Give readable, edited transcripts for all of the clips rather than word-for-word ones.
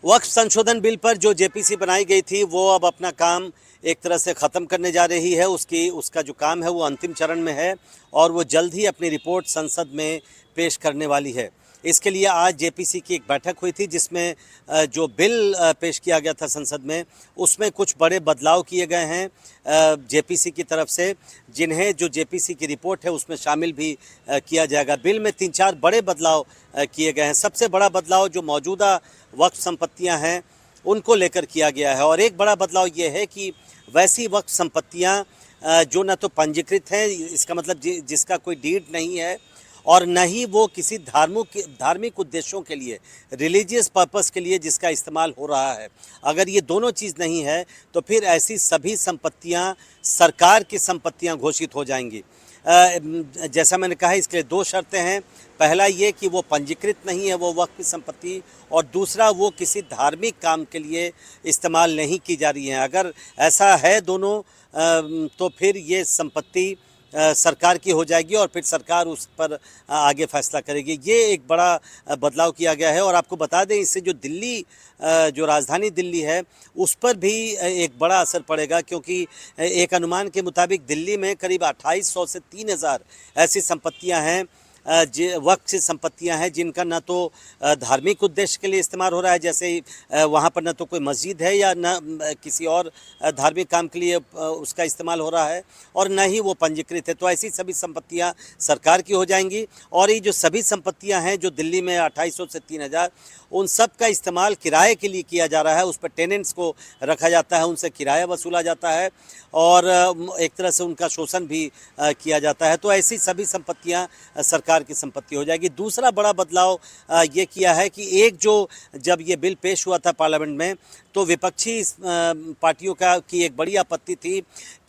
वक्फ संशोधन बिल पर जो जेपीसी बनाई गई थी वो अब अपना काम एक तरह से ख़त्म करने जा रही है। उसका जो काम है वो अंतिम चरण में है और वो जल्द ही अपनी रिपोर्ट संसद में पेश करने वाली है। इसके लिए आज जेपीसी की एक बैठक हुई थी जिसमें जो बिल पेश किया गया था संसद में उसमें कुछ बड़े बदलाव किए गए हैं जेपीसी की तरफ से, जिन्हें जो जेपीसी की रिपोर्ट है उसमें शामिल भी किया जाएगा। बिल में 3-4 बड़े बदलाव किए गए हैं। सबसे बड़ा बदलाव जो मौजूदा वक्फ संपत्तियां हैं उनको लेकर किया गया है और एक बड़ा बदलाव ये है कि वैसी वक्फ संपत्तियां जो न तो पंजीकृत हैं, इसका मतलब जिसका कोई डीड नहीं है, और न ही वो किसी धार्मिक उद्देश्यों के लिए, रिलीजियस पर्पस के लिए जिसका इस्तेमाल हो रहा है, अगर ये दोनों चीज़ नहीं है तो फिर ऐसी सभी संपत्तियां सरकार की संपत्तियां घोषित हो जाएंगी। जैसा मैंने कहा, इसके लिए 2 शर्तें हैं। पहला ये कि वो पंजीकृत नहीं है वो वक्फ की संपत्ति, और दूसरा वो किसी धार्मिक काम के लिए इस्तेमाल नहीं की जा रही है। अगर ऐसा है दोनों तो फिर ये संपत्ति सरकार की हो जाएगी और फिर सरकार उस पर आगे फैसला करेगी। ये एक बड़ा बदलाव किया गया है। और आपको बता दें, इससे जो दिल्ली जो राजधानी दिल्ली है उस पर भी एक बड़ा असर पड़ेगा, क्योंकि एक अनुमान के मुताबिक दिल्ली में करीब 2800 से 3000 ऐसी संपत्तियां हैं, वक्फ से संपत्तियां हैं जिनका न तो धार्मिक उद्देश्य के लिए इस्तेमाल हो रहा है, जैसे वहाँ पर न तो कोई मस्जिद है या न किसी और धार्मिक काम के लिए उसका इस्तेमाल हो रहा है, और न ही वो पंजीकृत है। तो ऐसी सभी संपत्तियां सरकार की हो जाएंगी। और ये जो सभी संपत्तियां हैं जो दिल्ली में 2800 से 3000, उन सब का इस्तेमाल किराए के लिए किया जा रहा है। उस पर टेनेंट्स को रखा जाता है, उनसे किराया वसूला जाता है और एक तरह से उनका शोषण भी किया जाता है। तो ऐसी सभी संपत्तियां सरकार की संपत्ति हो जाएगी। दूसरा बड़ा बदलाव ये किया है कि जब ये बिल पेश हुआ था पार्लियामेंट में, तो विपक्षी पार्टियों की एक बड़ी आपत्ति थी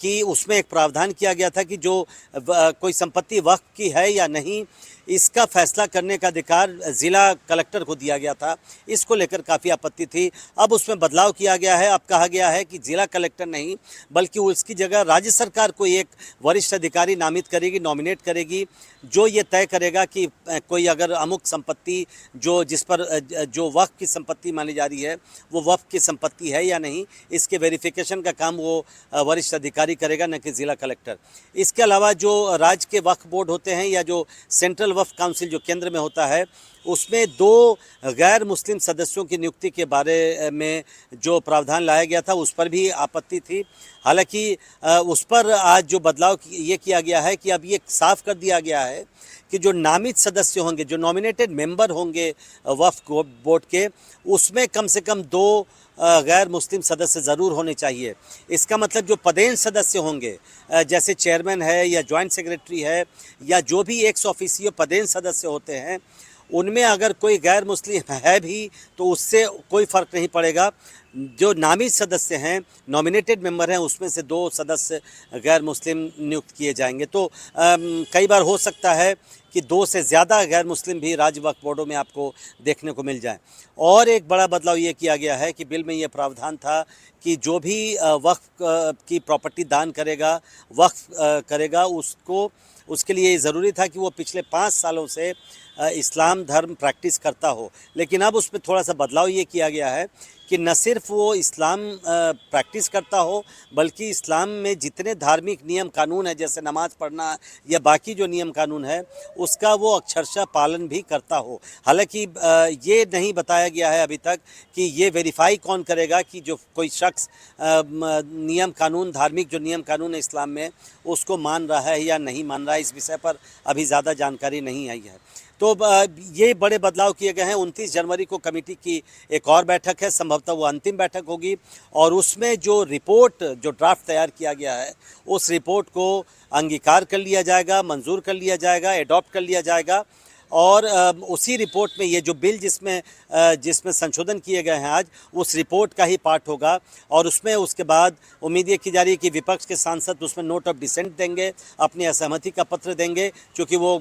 कि उसमें एक प्रावधान किया गया था कि जो कोई संपत्ति वक्फ की है या नहीं, इसका फैसला करने का अधिकार ज़िला कलेक्टर को दिया गया था। इसको लेकर काफ़ी आपत्ति थी। अब उसमें बदलाव किया गया है। अब कहा गया है कि ज़िला कलेक्टर नहीं, बल्कि उसकी जगह राज्य सरकार को एक वरिष्ठ अधिकारी नामित करेगी, नॉमिनेट करेगी, जो ये तय करेगा कि कोई अगर अमुक संपत्ति जिस पर जो वक्फ की संपत्ति मानी जा रही है वो वक्फ की संपत्ति है या नहीं, इसके वेरिफिकेशन का काम वो वरिष्ठ अधिकारी करेगा, न कि ज़िला कलेक्टर। इसके अलावा जो राज्य के वक्फ बोर्ड होते हैं या जो सेंट्रल वक्फ काउंसिल जो केंद्र में होता है, उसमें 2 गैर मुस्लिम सदस्यों की नियुक्ति के बारे में जो प्रावधान लाया गया था उस पर भी आपत्ति थी। हालांकि उस पर आज जो बदलाव ये किया गया है कि अब ये साफ कर दिया गया है कि जो नामित सदस्य होंगे, जो नॉमिनेटेड मेंबर होंगे वक्फ बोर्ड के, उसमें कम से कम 2 गैर मुस्लिम सदस्य ज़रूर होने चाहिए। इसका मतलब जो पदेन सदस्य होंगे, जैसे चेयरमैन है या जॉइंट सेक्रेटरी है या जो भी एक्स ऑफिसियो पदेन सदस्य होते हैं, उनमें अगर कोई गैर मुस्लिम है भी तो उससे कोई फ़र्क नहीं पड़ेगा। जो नामित सदस्य हैं, नॉमिनेटेड मेंबर हैं, उसमें से 2 सदस्य गैर मुस्लिम नियुक्त किए जाएंगे। तो कई बार हो सकता है कि 2 से ज़्यादा गैर मुस्लिम भी राज्य वक्फ बोर्डों में आपको देखने को मिल जाए। और एक बड़ा बदलाव ये किया गया है कि बिल में ये प्रावधान था कि जो भी वक्फ की प्रॉपर्टी दान करेगा, वक्फ करेगा, उसके लिए ज़रूरी था कि वो पिछले 5 सालों से इस्लाम धर्म प्रैक्टिस करता हो। लेकिन अब उसमें थोड़ा सा बदलाव ये किया गया है कि न सिर्फ वो इस्लाम प्रैक्टिस करता हो, बल्कि इस्लाम में जितने धार्मिक नियम कानून है, जैसे नमाज़ पढ़ना या बाकी जो नियम कानून है, उसका वो अक्षरशः पालन भी करता हो। हालांकि ये नहीं बताया गया है अभी तक कि ये वेरीफाई कौन करेगा कि जो कोई शख्स नियम कानून, धार्मिक जो नियम कानून है इस्लाम में, उसको मान रहा है या नहीं मान रहा है। इस विषय पर अभी ज़्यादा जानकारी नहीं आई है। तो ये बड़े बदलाव किए गए हैं। 29 जनवरी को कमेटी की एक और बैठक है, संभवतः वो अंतिम बैठक होगी, और उसमें जो रिपोर्ट, जो ड्राफ्ट तैयार किया गया है, उस रिपोर्ट को अंगीकार कर लिया जाएगा, मंजूर कर लिया जाएगा, एडॉप्ट कर लिया जाएगा। और उसी रिपोर्ट में ये जो बिल जिसमें संशोधन किए गए हैं आज, उस रिपोर्ट का ही पार्ट होगा। और उसमें उसके बाद उम्मीद ये की जा रही है कि विपक्ष के सांसद उसमें नोट ऑफ डिसेंट देंगे, अपनी असहमति का पत्र देंगे, क्योंकि वो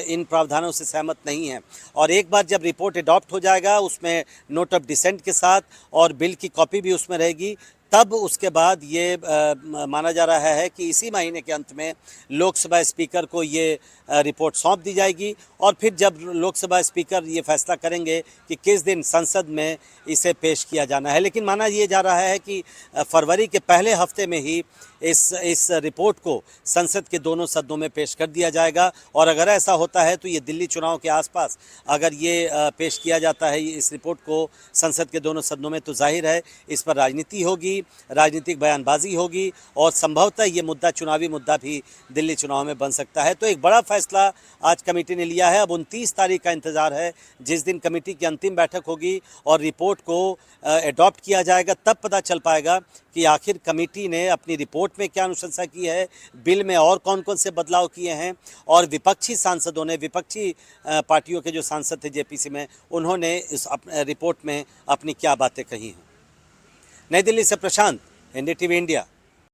इन प्रावधानों से सहमत नहीं हैं। और एक बार जब रिपोर्ट एडॉप्ट हो जाएगा उसमें नोट ऑफ डिसेंट के साथ, और बिल की कॉपी भी उसमें रहेगी, तब उसके बाद ये माना जा रहा है कि इसी महीने के अंत में लोकसभा स्पीकर को ये रिपोर्ट सौंप दी जाएगी और फिर जब लोकसभा स्पीकर ये फैसला करेंगे कि किस दिन संसद में इसे पेश किया जाना है। लेकिन माना ये जा रहा है कि फरवरी के पहले हफ्ते में ही इस रिपोर्ट को संसद के दोनों सदनों में पेश कर दिया जाएगा और अगर ऐसा होता है तो ये दिल्ली चुनाव के आसपास अगर ये पेश किया जाता है इस रिपोर्ट को संसद के दोनों सदनों में, तो जाहिर है इस पर राजनीति होगी, राजनीतिक बयानबाजी होगी और संभवतः ये मुद्दा चुनावी मुद्दा भी दिल्ली चुनाव में बन सकता है। तो एक बड़ा फैसला आज कमेटी ने लिया है। अब 29 तारीख का इंतज़ार है जिस दिन कमेटी की अंतिम बैठक होगी और रिपोर्ट को एडॉप्ट किया जाएगा, तब पता चल पाएगा कि आखिर कमेटी ने अपनी रिपोर्ट में क्या अनुशंसा की है, बिल में और कौन कौन से बदलाव किए हैं और विपक्षी सांसदों ने, विपक्षी पार्टियों के जो सांसद थे जेपीसी में, उन्होंने इस रिपोर्ट में अपनी क्या बातें कही हैं। नई दिल्ली से प्रशांत, एनडीटीवी इंडिया।